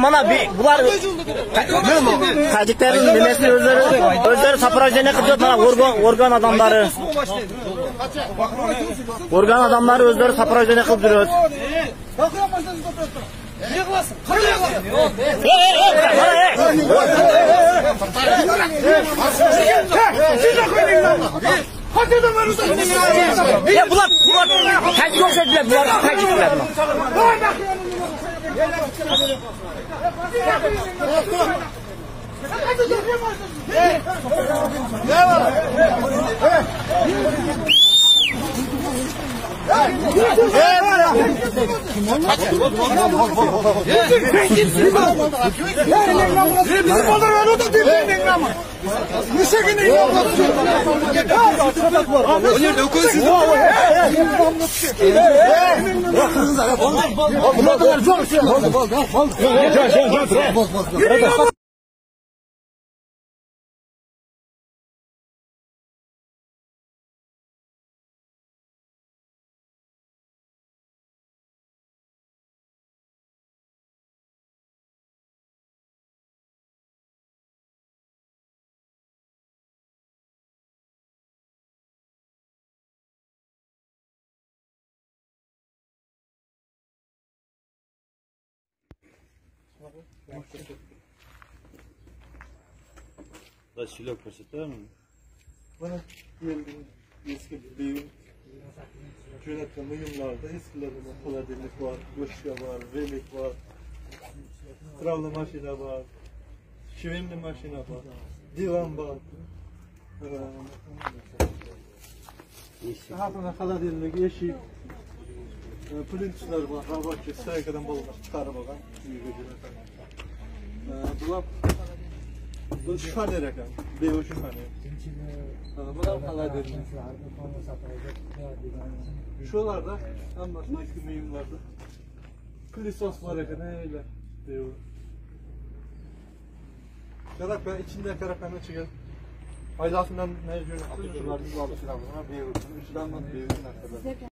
Mana bular tajiklarning nimasi o'zlari saprajeniya qilib mana organ odamlari. Organ odamlari o'zlari saprajeniya qilib yuradi. Ne kılasın? Ya bular tacik o'xshatdilar, bular tajiklar. Da şilok ko'rsatar mi? Bana eski bir jo'natgan buyumlarda eskilardan xolodilnik var, go'shtga var, relik var, stravli mashina var, shivinli mashina var, divan var. Hatına xolodilnik, eshik, plintuslar var, rабочий straykadan bolalar chiqarib olgan uyga jo'natgan. Bular bu shifonier ekan, beo shifonier. Bular xolodilnik. Şuralarda, hammasi eski buyumlarda pilisos var ekan, öyle diyor. Karakan içinde karakanın içine aylasinden mevcut. Şularning olib chiqamiz. Beo, uchidan beo narsalar.